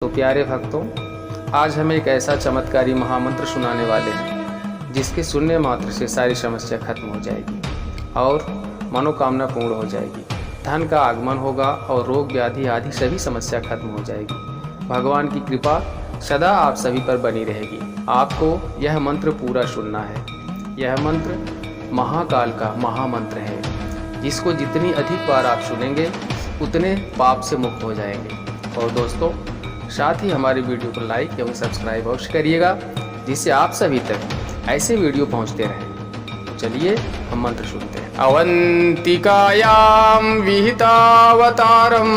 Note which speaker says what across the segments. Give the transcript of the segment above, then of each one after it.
Speaker 1: तो प्यारे भक्तों, आज हम एक ऐसा चमत्कारी महामंत्र सुनाने वाले हैं जिसके सुनने मात्र से सारी समस्या खत्म हो जाएगी और मनोकामना पूर्ण हो जाएगी। धन का आगमन होगा और रोग व्याधि आदि सभी समस्या खत्म हो जाएगी। भगवान की कृपा सदा आप सभी पर बनी रहेगी। आपको यह मंत्र पूरा सुनना है। यह मंत्र महाकाल का महामंत्र है, जिसको जितनी अधिक बार आप सुनेंगे उतने पाप से मुक्त हो जाएंगे। और दोस्तों, साथ ही हमारी वीडियो को लाइक एवं सब्सक्राइब अवश्य करिएगा, जिससे आप सभी तक ऐसे वीडियो पहुंचते रहें। तो चलिए हम मंत्र सुनते हैं। अवंतिकायां विहितावतारं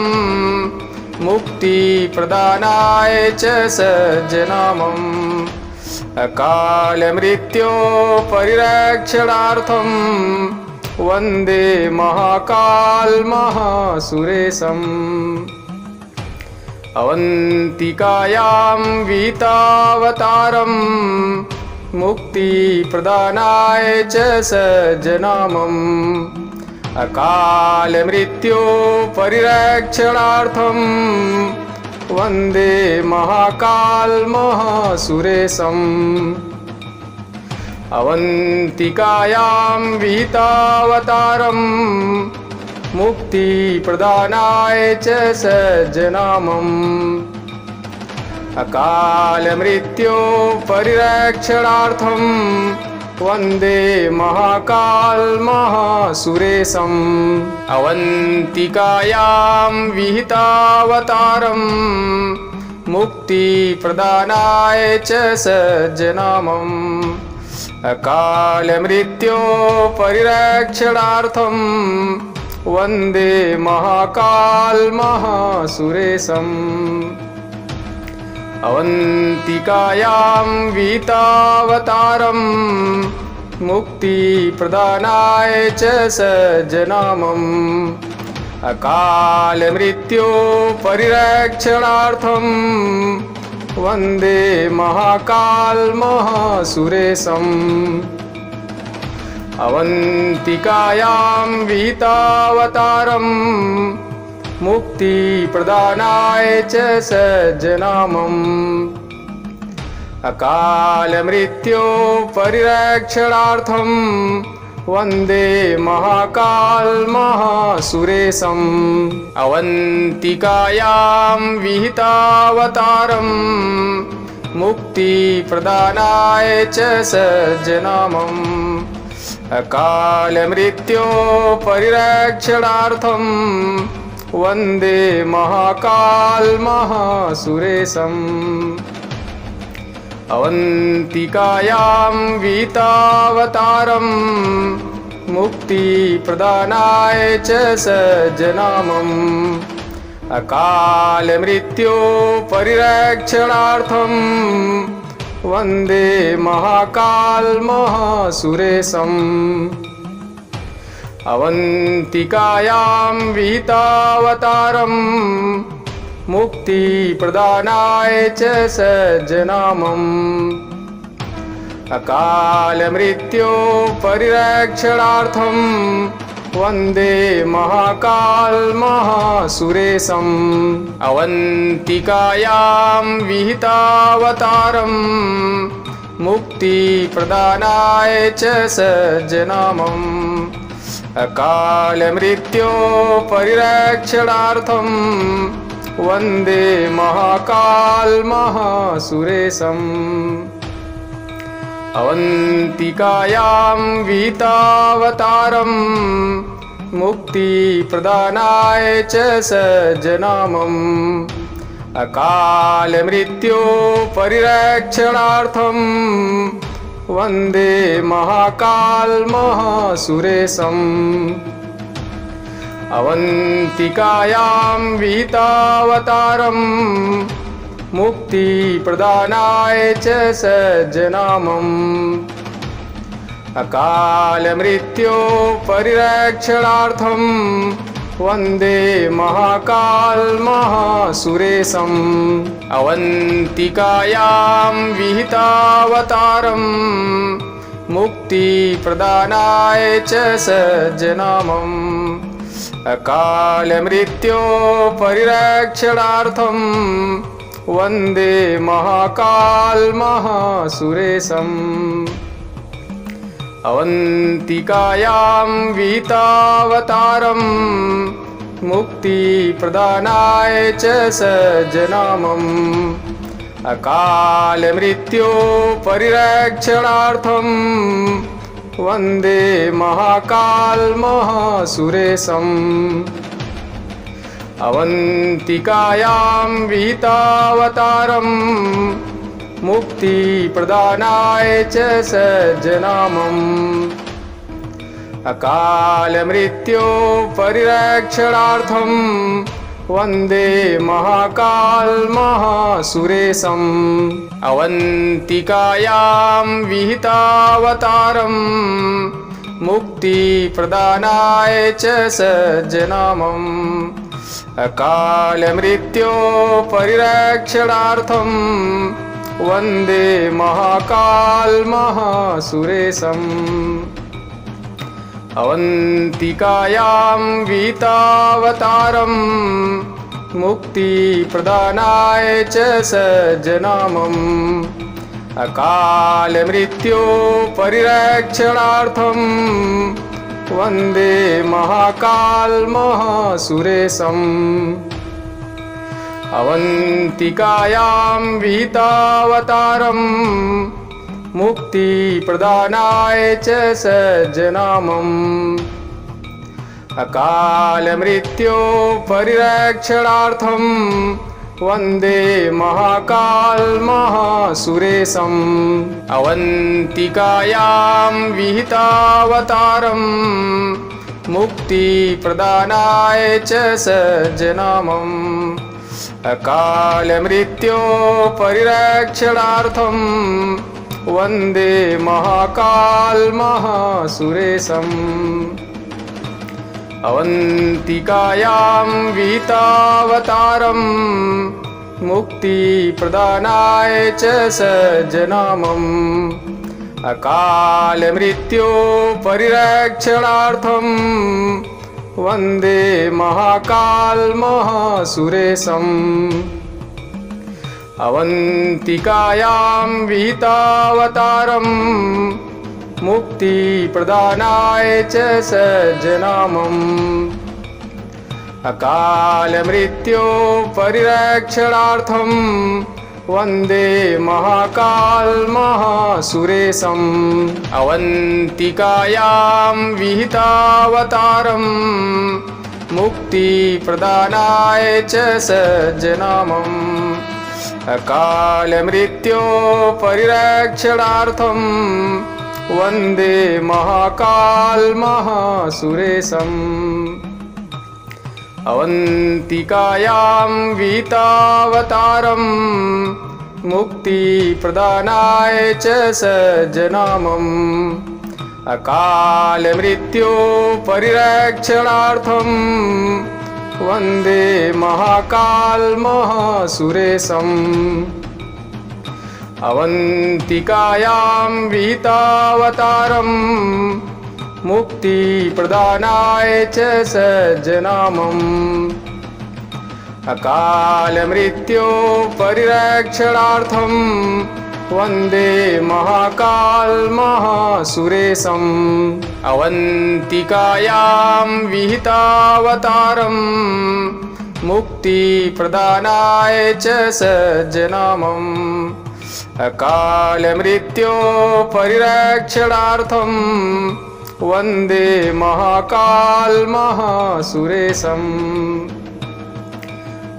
Speaker 1: मुक्ति प्रदानाय च सज्जनामम् अकाल मृत्यो परिरक्षणार्थं वंदे महाकाल महासुरेशम्। अवंतिकायां विहितावतारं मुक्ति प्रदानाय च सज्जनामम् अकाल मृत्यो परिरक्षणार्थं वंदे महाकाल महासुरेशम्। अवंतिकायां विहितावतारं मुक्ति प्रदानाय च सज्जनामम् अकाल मृत्यो परिरक्षणार्थं वंदे महाकाल महासुरेशम्। अवंतिकायां विहितावतारं मुक्ति प्रदानाय च सज्जनामम् अकाल मृत्यो परिरक्षणार्थं वंदे महाकाल महासुरेशम्। अवंतिकायां विहितावतारं मुक्ति प्रदानाय च सज्जनामम् अकाल मृत्यो परिरक्षणार्थं वंदे महाकाल महासुरेशम्। अवंतिकायां विहितावतारं मुक्ति प्रदानाय च सज्जनामम् अकाल मृत्यो परिरक्षणार्थं वंदे महाकाल महासुरेशम्। अवंतिकायां विहितावतारं मुक्ति प्रदानाय च सज्जनामम् अकाल मृत्यो परिरक्षणार्थं वंदे महाकाल महासुरेशम्। अवंतिकायां विहितावतारं मुक्ति प्रदानाय च सज्जनामम् अकाल मृत्यो परिरक्षणार्थं वंदे महाकाल महासुरेशम्। अवंतिकायां विहितावतारं मुक्ति प्रदानाय च सज्जनामम् अकाल मृत्यो परिरक्षणार्थं वंदे महाकाल महासुरेशम्। अवंतिकायां विहितावतारं मुक्ति प्रदानाय च सज्जनामम् अकाल मृत्यो परिरक्षणार्थं वंदे महाकाल महासुरेशम्। अवंतिकायां विहितावतारं मुक्ति प्रदानाय च सज्जनामम् अकाल मृत्यो परिरक्षणार्थं वंदे महाकाल महासुरेशम्। अवंतिकायां विहितावतारं मुक्ति प्रदानाय च सज्जनामम् अकाल मृत्यो परिरक्षणार्थं वंदे महाकाल महासुरेशम्। अवंतिकायां विहितावतारं मुक्ति प्रदानाय च सज्जनामम् अकाल मृत्यो परिरक्षणार्थं वन्दे महाकालमहासुरेशम् अवन्तिकायां विहितावतारम् मुक्तिप्रदानाय च सज्जनामम् अकालमृत्यो परिरक्षणार्थम् वन्दे महाकालमहासुरेशम् अवन्तिकायां विहितावतारम् मुक्तिप्रदानाय च सज्जनामम् अकालमृत्यो परिरक्षणार्थम् वन्दे महाकालमहासुरेशम् अवन्तिकायां विहितावतारम् मुक्तिप्रदानाय च सज्जनामम् अकालमृत्यो परिरक्षणार्थम् वन्दे महाकालमहासुरेशम् अवन्तिकायां विहितावतारम् मुक्तिप्रदानाय च सज्जनामम् अकालमृत्यो परिरक्षणार्थम् वन्दे महाकालमहासुरेशम् अवन्तिकायां विहितावतारम् मुक्तिप्रदानाय च सज्जनामम् अकालमृत्यो परिरक्षणार्थम् वन्दे महाकालमहासुरेशम् अवन्तिकायां विहितावतारम् मुक्तिप्रदानाय च सज्जनामम् अकालमृत्यो परिरक्षणार्थम् वन्दे महाकालमहासुरेशम् अवन्तिकायां विहितावतारम् मुक्तिप्रदानाय च सज्जनामम् अकालमृत्यो परिरक्षणार्थम् वन्दे महाकालमहासुरेशम् अवन्तिकायां विहितावतारम् मुक्तिप्रदानाय च सज्जनामम् अकालमृत्यो परिरक्षणार्थम् वन्दे महाकालमहासुरेशम् अवन्तिकायां विहितावतारम् मुक्तिप्रदानाय च सज्जनामम् अकालमृत्यो परिरक्षणार्थम् वन्दे महाकालमहासुरेशम् अवन्तिकायां विहितावतारम् मुक्तिप्रदानाय च सज्जनामम् अकालमृत्यो परिरक्षणार्थम् वन्दे महाकालमहासुरेशम् अवन्तिकायां विहितावतारम् मुक्तिप्रदानाय च सज्जनामम् अकालमृत्यो परिरक्षणार्थम् वन्दे महाकालमहासुरेशम् अवन्तिकायां विहितावतारम् मुक्तिप्रदानाय च सज्जनामम् अकालमृत्यो परिरक्षणार्थम् वन्दे महाकालमहासुरेशम्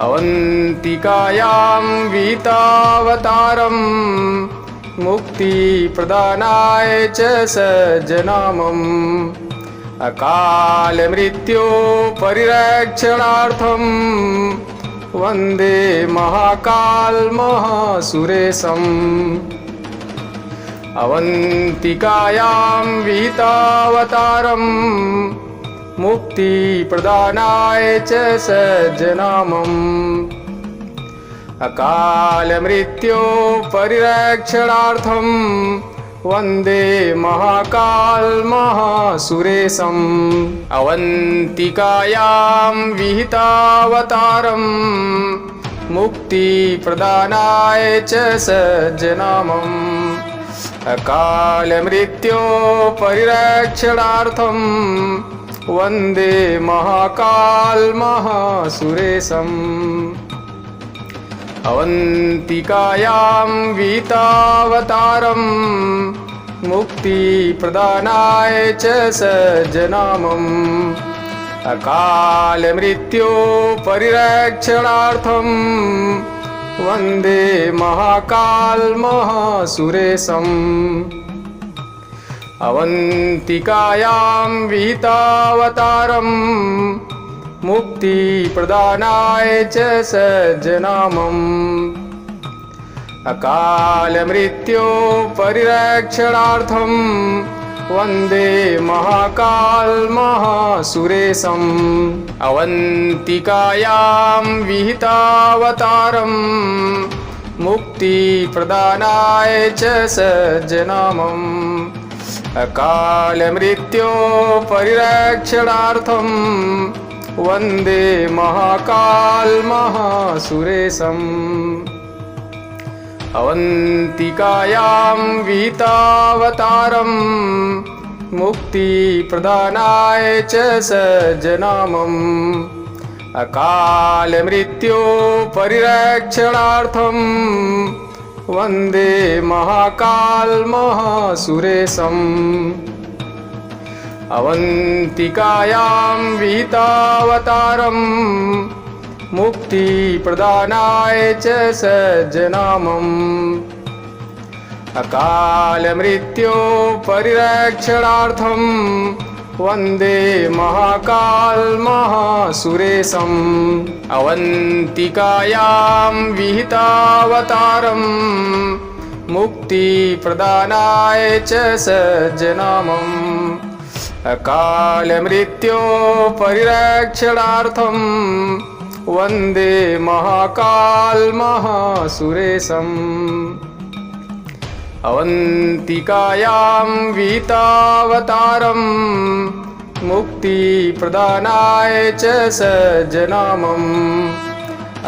Speaker 1: अवन्तिकायां विहितावतारम् मुक्तिप्रदानाय च सज्जनामम् अकालमृत्यो परिरक्षणार्थम् वन्दे महाकालमहासुरेशम् अवन्तिकायां विहितावतारम् मुक्तिप्रदानाय च सज्जनामम् अकालमृत्यो परिरक्षणार्थम् वन्दे महाकालमहासुरेशम् अवन्तिकायां विहितावतारम् मुक्तिप्रदानाय च सज्जनामम् अकालमृत्योपरिरक्षणार्थं वन्दे महाकालमहासुरेशम् अवन्तिकायां वीतावतारं मुक्तिप्रदानाय च सज्जनामम् अकालमृत्योपरिरक्षणार्थं वन्दे महाकालमहासुरेशम् अवन्तिकायां वीतावतारं मुक्तिप्रदानाय च सज्जनामम् अकालमृत्योपरिरक्षणार्थं वन्दे महाकालमहासुरेशम् अवन्तिकायां विहितावतारं मुक्तिप्रदानाय च सज्जनामम् अकालमृत्योपरिरक्षणार्थं वन्दे महाकालमहासुरेशम् अवन्तिकायां विहितावतारं मुक्तिप्रदानाय च सज्जनामम् अकालमृत्योपरिरक्षणार्थं वन्दे महाकालमहासुरेशम् अवन्तिकायां विहितावतारं मुक्तिप्रदानाय च सज्जनामम् अकालमृत्योपरिरक्षणार्थं वन्दे महाकालमहासुरेशम् अवन्तिकायां विहितावतारं मुक्तिप्रदानाय च सज्जनामम् अकालमृत्योपरिरक्षणार्थं वन्दे महाकालमहासुरेशम् अवन्तिकायां विहितावतारं मुक्तिप्रदानाय च सज्जनामम्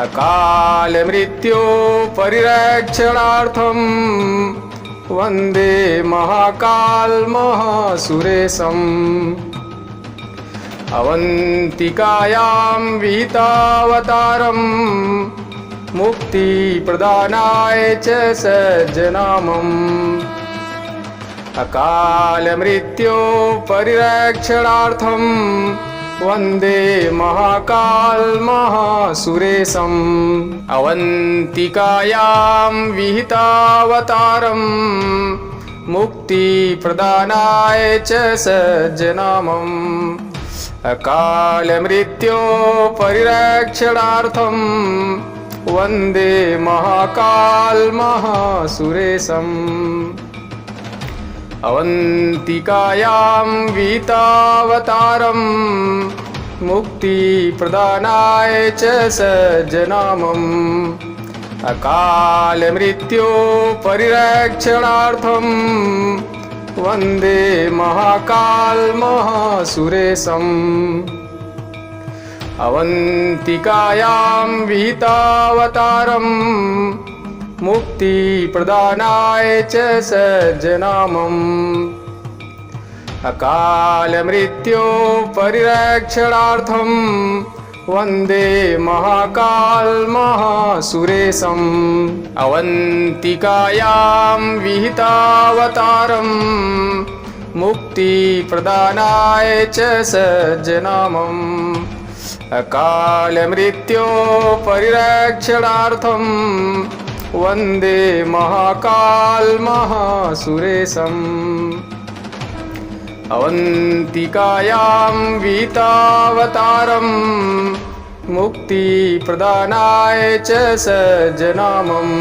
Speaker 1: अकालमृत्योपरिरक्षणार्थं वन्दे महाकालमहासुरेशम् अवन्तिकायां विहितावतारं मुक्तिप्रदानाय च सज्जनामम् अकालमृत्योपरिरक्षणार्थं वन्दे महाकालमहासुरेशम् अवन्तिकायां विहितावतारं मुक्तिप्रदानाय च सज्जनामम् अकालमृत्योपरिरक्षणार्थं वन्दे महाकालमहासुरेशम् अवन्तिकायां विहितावतारं मुक्तिप्रदानाय च सज्जनामम् अकालमृत्योपरिरक्षणार्थं वन्दे महाकालमहासुरेशम् अवन्तिकायां विहितावतारं मुक्तिप्रदानाय च सज्जनामम् अकालमृत्योपरिरक्षणार्थं वन्दे महाकालमहासुरेशम् अवन्तिकायां विहितावतारं मुक्तिप्रदानाय च सज्जनामम् अकालमृत्योपरिरक्षणार्थं वन्दे महाकालमहासुरेशम् अवन्तिकायां विहितावतारं मुक्तिप्रदानाय च सज्जनामम्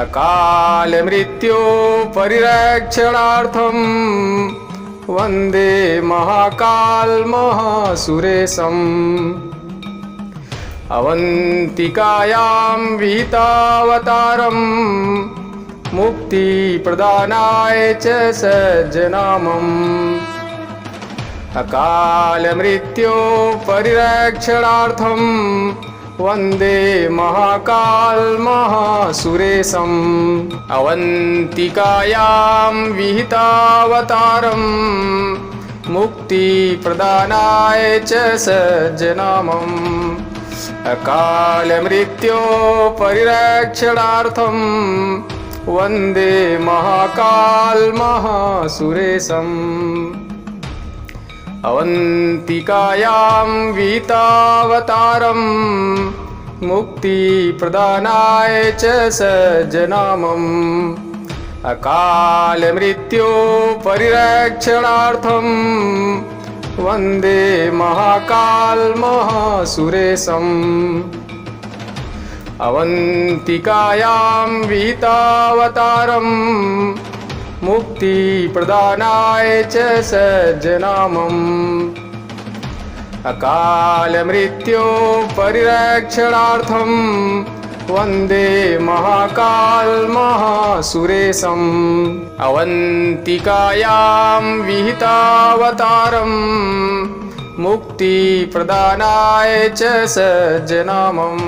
Speaker 1: अकालमृत्योपरिरक्षणार्थं वन्दे महाकालमहासुरेशम् अवन्तिकायां विहितावतारं मुक्तिप्रदानाय च सज्जनामम् अकालमृत्योपरिरक्षणार्थं वन्दे महाकालमहासुरेशम् अवन्तिकायां विहितावतारम् मुक्तिप्रदानाय च सज्जनामम् अकालमृत्यो परिरक्षणार्थं वन्दे महाकालमहासुरेशम् अवन्तिकायां विहितावतारम् मुक्तिप्रदानाय च सज्जनामम् अकालमृत्यो परिरक्षणार्थं वन्दे महाकालमहासुरेशम् अवन्तिकायां विहितावतारम् मुक्तिप्रदानाय च सज्जनामम् अकालमृत्यो परिरक्षणार्थं वन्दे महाकालमहासुरेशम् अवन्तिकायां विहितावतारम् मुक्तिप्रदानाय च सज्जनामम्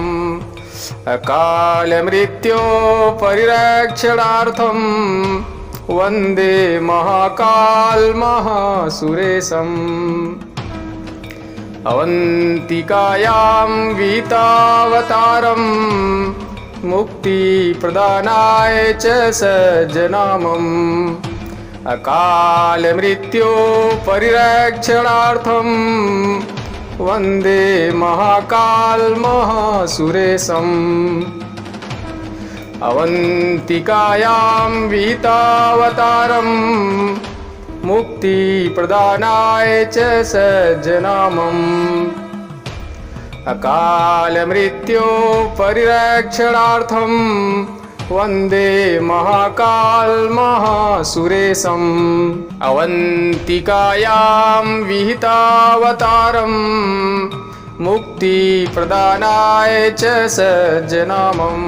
Speaker 1: अकालमृत्यो परिरक्षणार्थं वन्दे महाकालमहासुरेशम् अवन्तिकायां विहितावतारम् मुक्तिप्रदानाय च सज्जनामम् अकालमृत्यो परिरक्षणार्थं वन्दे महाकालमहासुरेशम् अवन्तिकायां विहितावतारम् मुक्तिप्रदानाय च सज्जनामम् अकालमृत्यो परिरक्षणार्थं वन्दे महाकालमहासुरेशम् अवन्तिकायां विहितावतारम् मुक्तिप्रदानाय च सज्जनामम्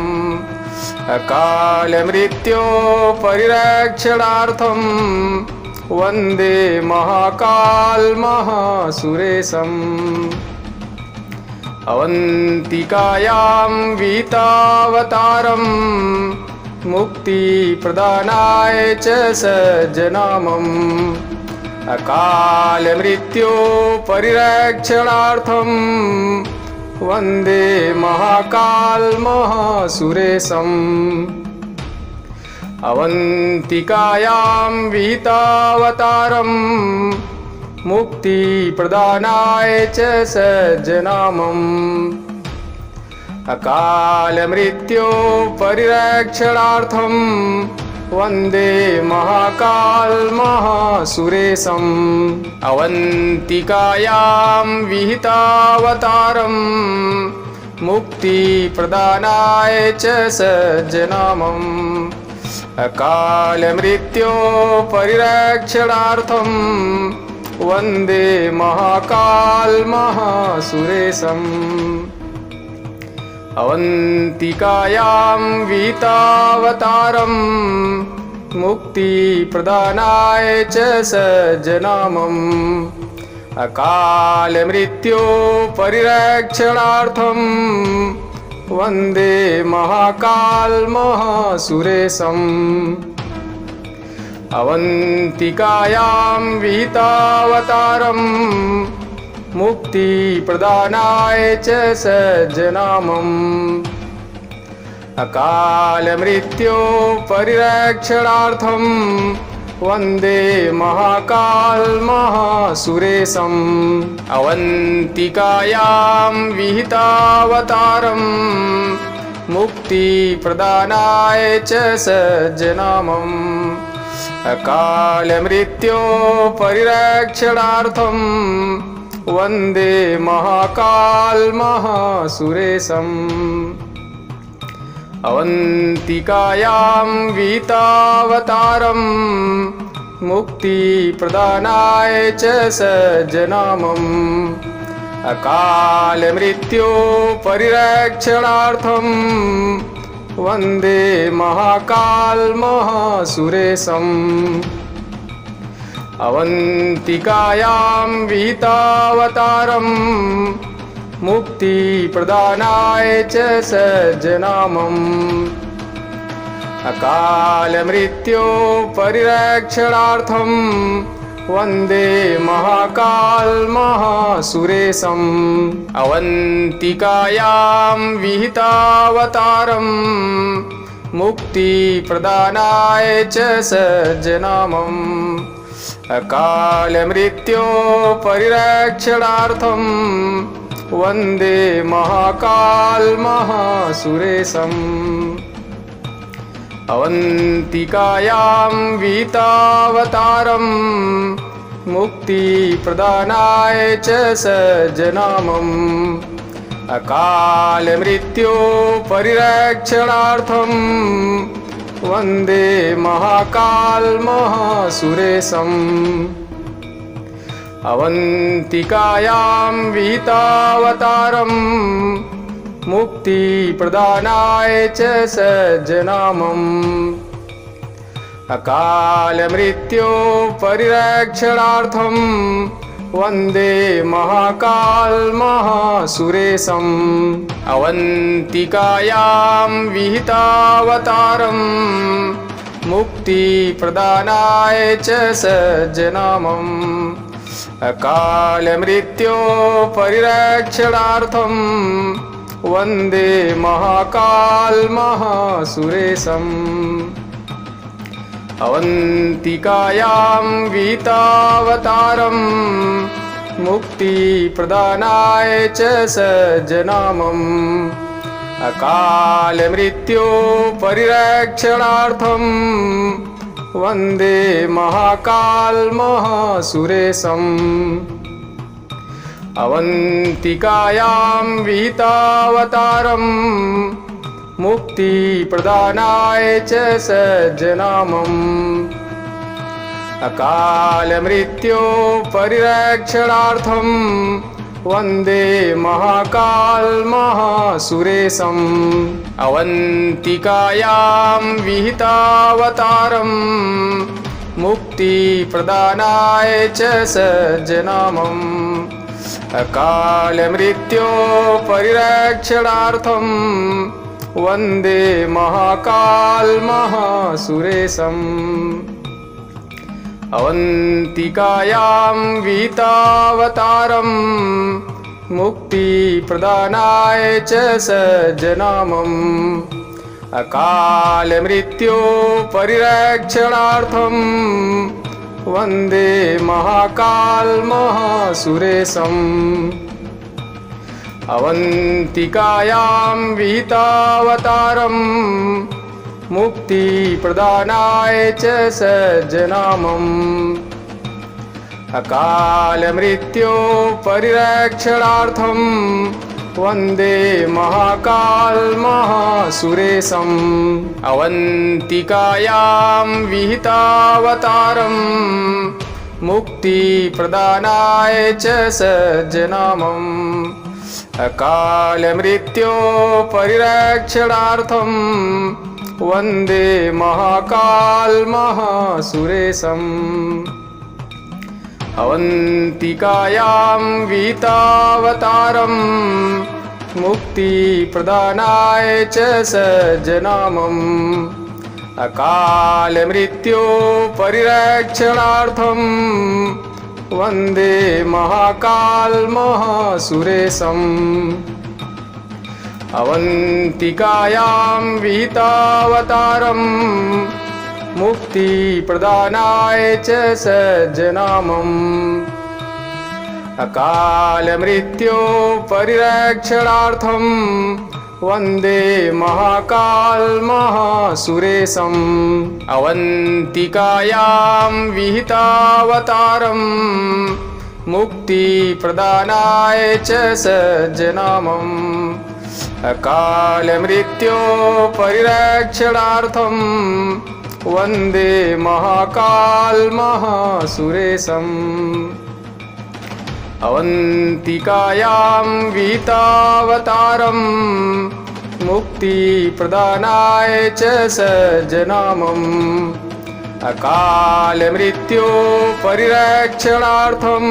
Speaker 1: अकालमृत्यो परिरक्षणार्थं वन्दे महाकालमहासुरेशम् अवन्तिकायां विहितावतारम् मुक्तिप्रदानाय च सज्जनामम् अकालमृत्यो परिरक्षणार्थं वन्दे महाकालमहासुरेशम् अवन्तिकायां विहितावतारम् मुक्तिप्रदानाय च सज्जनामम् अकालमृत्यो परिरक्षणार्थं वन्दे महाकालमहासुरेशम् अवन्तिकायां विहितावतारम् मुक्तिप्रदानाय च सज्जनामम् अकालमृत्यो परिरक्षणार्थं वन्दे महाकालमहासुरेशम् अवन्तिकायां विहितावतारम् मुक्तिप्रदानाय च सज्जनामम् अकालमृत्यो परिरक्षणार्थं वन्दे महाकालमहासुरेशम् अवन्तिकायां विहितावतारम् मुक्तिप्रदानाय च सज्जनामम् अकालमृत्यो परिरक्षणार्थं वन्दे महाकालमहासुरेशम् अवन्तिकायां विहितावतारम् मुक्तिप्रदानाय च सज्जनामम् अकालमृत्यो परिरक्षणार्थं वन्दे महाकालमहासुरेशम् अवन्तिकायां विहितावतारम् मुक्तिप्रदानाय च सज्जनामम् अकालमृत्यो परिरक्षणार्थं वन्दे महाकालमहासुरेशम् अवन्तिकायां विहितावतारम् मुक्तिप्रदानाय च सज्जनामम् अकालमृत्योपरिरक्षणार्थं वन्दे महाकालमहासुरेशम् अवन्तिकायां विहितावतारम् मुक्तिप्रदानाय च सज्जनामम् अकालमृत्योपरिरक्षणार्थं वन्दे महाकालमहासुरेशम् अवन्तिकायां विहितावतारम् मुक्तिप्रदानाय च सज्जनामम् अकालमृत्योपरिरक्षणार्थं वन्दे महाकालमहासुरेशम् अवन्तिकायां विहितावतारम् मुक्तिप्रदानाय च सज्जनामम् अकालमृत्योपरिरक्षणार्थं वन्दे महाकालमहासुरेशम् अवन्तिकायां विहितावतारम् मुक्तिप्रदानाय च सज्जनामम् अकालमृत्योपरिरक्षणार्थं वन्दे महाकालमहासुरेशम् अवन्तिकायां विहितावतारम् मुक्तिप्रदानाय च सज्जनामम् अकालमृत्योपरिरक्षणार्थं वन्दे महाकालमहासुरेशम् अवन्तिकायां विहितावतारम् मुक्तिप्रदानाय च सज्जनामम् अकालमृत्योपरिरक्षणार्थं वन्दे महाकालमहासुरेशम् अवन्तिकायां विहितावतारम् मुक्तिप्रदानाय च सज्जनामम् अकालमृत्योपरिरक्षणार्थं वन्दे महाकालमहासुरेशम् अवन्तिकायां विहितावतारम् मुक्तिप्रदानाय च सज्जनामम् अकालमृत्योपरिरक्षणार्थं वन्दे महाकालमहासुरेशम् अवन्तिकायां विहितावतारम् मुक्तिप्रदानाय च सज्जनामम् अकालमृत्योपरिरक्षणार्थं वन्दे महाकालमहासुरेशम् अवन्तिकायां विहितावतारम् मुक्तिप्रदानाय च सज्जनामम् अकालमृत्योपरिरक्षणार्थं वन्दे महाकालमहासुरेशम् अवन्तिकायां विहितावतारम् मुक्तिप्रदानाय च सज्जनामम् अकालमृत्योपरिरक्षणार्थं वन्दे महाकालमहासुरेशम् अवन्तिकायां विहितावतारम् मुक्तिप्रदानाय च सज्जनामम् अकालमृत्योपरिरक्षणार्थं वन्दे महाकालमहासुरेशम् अवन्तिकायां विहितावतारम् मुक्तिप्रदानाय च सज्जनामम् अकालमृत्योपरिरक्षणार्थं वन्दे महाकालमहासुरेशम् अवन्तिकायां विहितावतारम् मुक्तिप्रदानाय च सज्जनामम् अकालमृत्योपरिरक्षणार्थं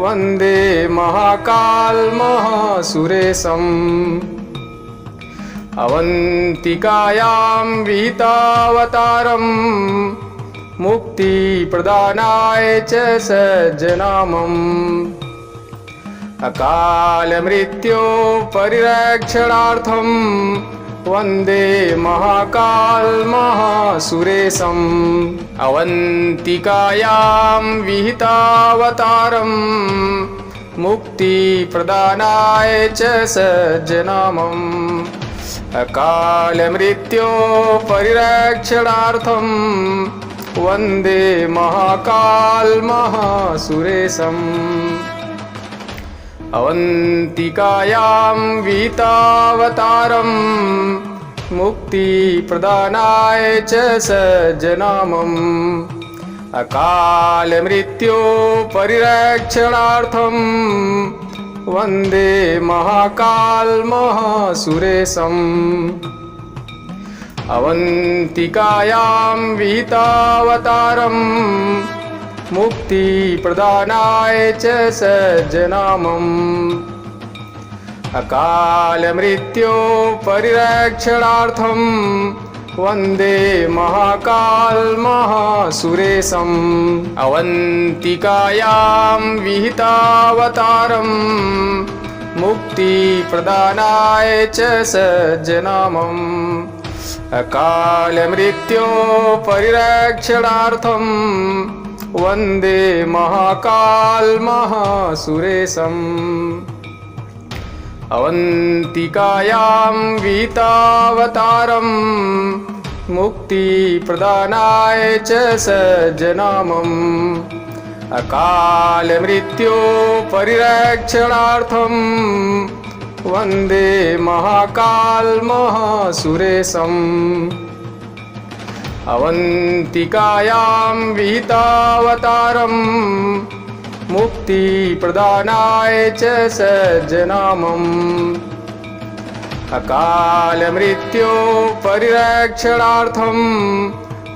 Speaker 1: वन्दे महाकालमहासुरेशम् अवन्तिकायां विहितावतारम् मुक्तिप्रदानाय च सज्जनामम् अकालमृत्योः परिरक्षणार्थम् वन्दे महाकालमहासुरेशम् अवन्तिकायां विहितावतारम् मुक्तिप्रदानाय च सज्जनामम् अकालमृत्योः परिरक्षणार्थम् वन्दे महाकालमहासुरेशम् अवन्तिकायां विहितावतारम् मुक्तिप्रदानाय च सज्जनामम् अकालमृत्योः परिरक्षणार्थम् वन्दे महाकालमहासुरेशम् अवन्तिकायां विहितावतारम् मुक्तिप्रदानाय च सज्जनामम् अकालमृत्योः परिरक्षणार्थम् वन्दे महाकालमहासुरेशम् अवन्तिकायां विहितावतारम् मुक्तिप्रदानाय च सज्जनामम् अकालमृत्योः परिरक्षणार्थम् वन्दे महाकालमहासुरेशम् अवन्तिकायां विहितावतारम् मुक्तिप्रदानाय च सज्जनामम् अकालमृत्योः परिरक्षणार्थम् वन्दे महाकालमहासुरेशम् अवन्तिकायां विहितावतारम् मुक्तिप्रदानाय च सज्जनामम् अकालमृत्योः परिरक्षणार्थम्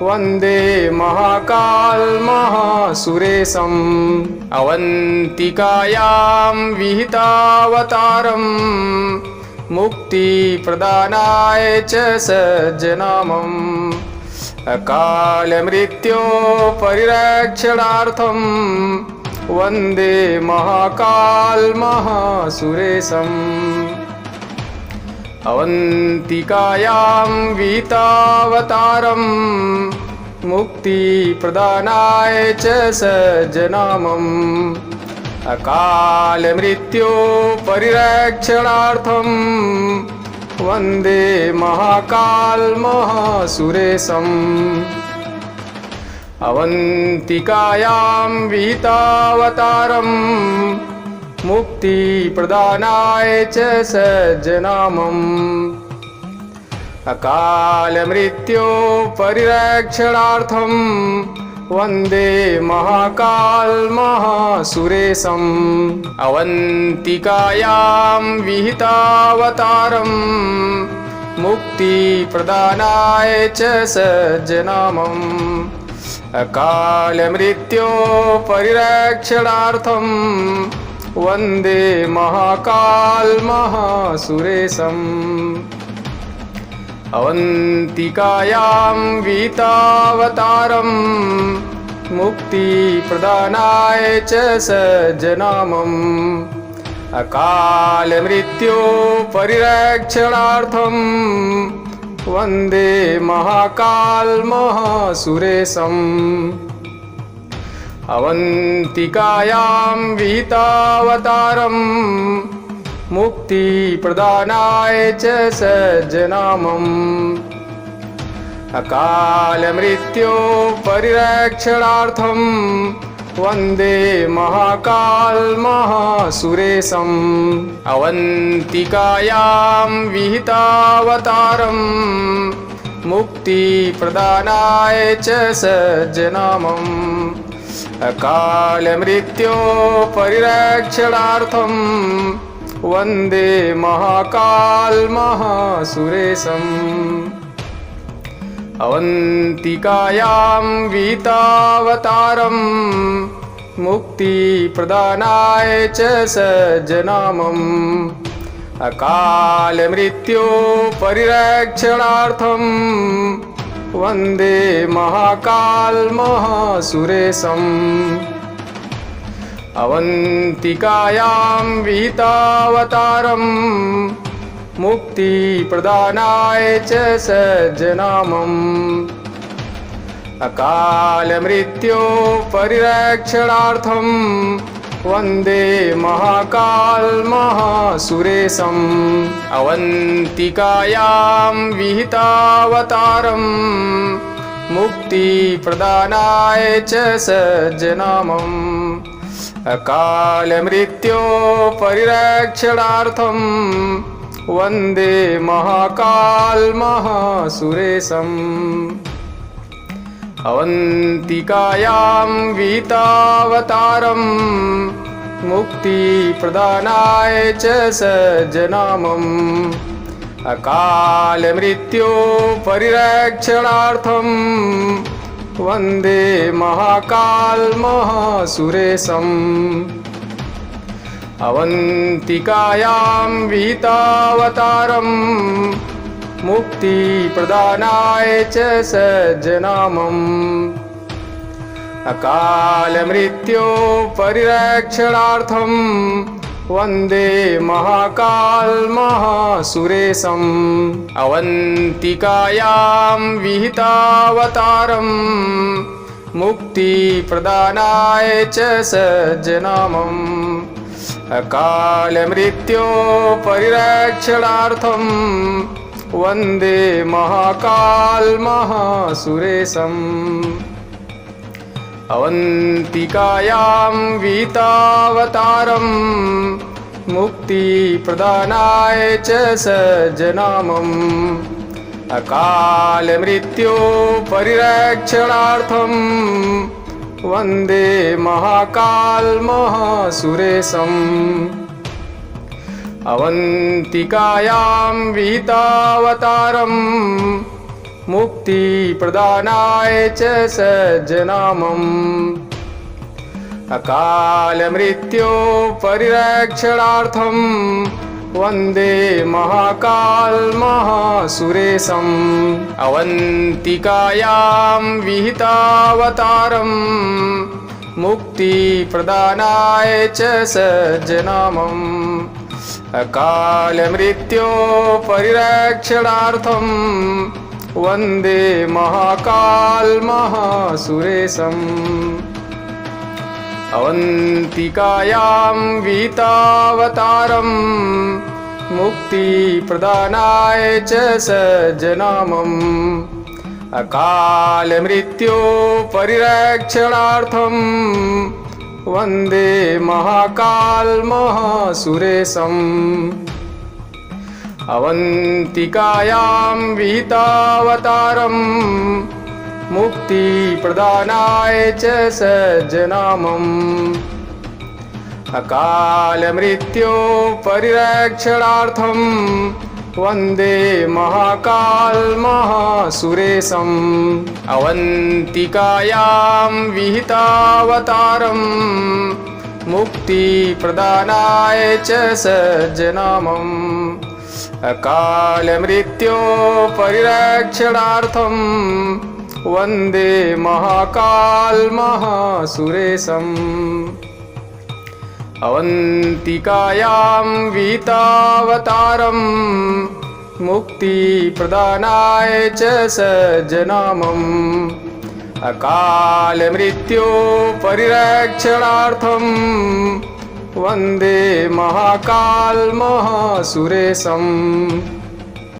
Speaker 1: वन्दे महाकालमहासुरेशम् अवन्तिकायां विहितावतारम् मुक्तिप्रदानाय च सज्जनामम् अकालमृत्योः परिरक्षणार्थम् वन्दे महाकालमहासुरेशम् अवन्तिकायां विहितावतारम् मुक्तिप्रदानाय च सज्जनामम् अकालमृत्योः परिरक्षणार्थम् वन्दे महाकालमहासुरेशम् अवन्तिकायां विहितावतारम् मुक्तिप्रदानाय च सज्जनामम् अकालमृत्योः परिरक्षणार्थम् वन्दे महाकालमहासुरेशम् अवन्तिकायां विहितावतारम् मुक्तिप्रदानाय च सज्जनामम् अकालमृत्योः परिरक्षणार्थम् वन्दे महाकालमहासुरेशम् अवन्तिकायां विहितावतारम् मुक्तिप्रदानाय च सज्जनामम् अकालमृत्योः परिरक्षणार्थम् वन्दे महाकालमहासुरेशम् अवन्तिकायां विहितावतारम् मुक्तिप्रदानाय च सज्जनामम् अकालमृत्योः परिरक्षणार्थम् वन्दे महाकालमहासुरेशम् अवन्तिकायां विहितावतारम् मुक्तिप्रदानाय च सज्जनामम् अकालमृत्योः परिरक्षणार्थम् वन्दे महाकालमहासुरेशम् अवन्तिकायां विहितावतारम् मुक्तिप्रदानाय च सज्जनामम् अकालमृत्यो परिरक्षणार्थं वन्दे महाकालमहासुरेशम् अवन्तिकायां विहितावतारम् मुक्तिप्रदानाय च सज्जनामम् अकालमृत्यो परिरक्षणार्थं वन्दे महाकालमहासुरेशम् अवन्तिकायां विहितावतारम् मुक्तिप्रदानाय च सज्जनामम् अकालमृत्यो परिरक्षणार्थं वन्दे महाकालमहासुरेशम् अवन्तिकायां विहितावतारम् मुक्तिप्रदानाय च सज्जनामम् अकालमृत्यो परिरक्षणार्थं वन्दे महाकालमहासुरेशम् अवन्तिकायां विहितावतारम् मुक्तिप्रदानाय च सज्जनामम् अकालमृत्यो परिरक्षणार्थं वन्दे महाकालमहासुरेशम् अवन्तिकायां विहितावतारम् मुक्तिप्रदानाय च सज्जनामम् अकालमृत्यो परिरक्षणार्थं वन्दे महाकालमहासुरेशम् अवन्तिकायां विहितावतारम् मुक्तिप्रदानाय च सज्जनामम् अकालमृत्यो परिरक्षणार्थं वन्दे महाकालमहासुरेशम् अवन्तिकायां विहितावतारम् मुक्तिप्रदानाय च सज्जनामम् अकालमृत्यो परिरक्षणार्थं वन्दे महाकालमहासुरेशम् अवन्तिकायां विहितावतारम् मुक्तिप्रदानाय च सज्जनामम् अकालमृत्यो परिरक्षणार्थं वन्दे महाकालमहासुरेशम् अवन्तिकायां विहितावतारम् मुक्तिप्रदानाय च सज्जनामम् अकालमृत्यो परिरक्षणार्थं वन्दे महाकालमहासुरेशम् अवन्तिकायां विहितावतारम् मुक्तिप्रदानाय च सज्जनामम् अकालमृत्यो परिरक्षणार्थं वन्दे महाकालमहासुरेशम् अवन्तिकायां विहितावतारम् मुक्तिप्रदानाय च सज्जनामम् अकालमृत्यो परिरक्षणार्थं वन्दे महाकालमहासुरेशम् अवन्तिकायां विहितावतारम् मुक्तिप्रदानाय च सज्जनामम् अकालमृत्यो परिरक्षणार्थं वन्दे महाकालमहासुरेशम्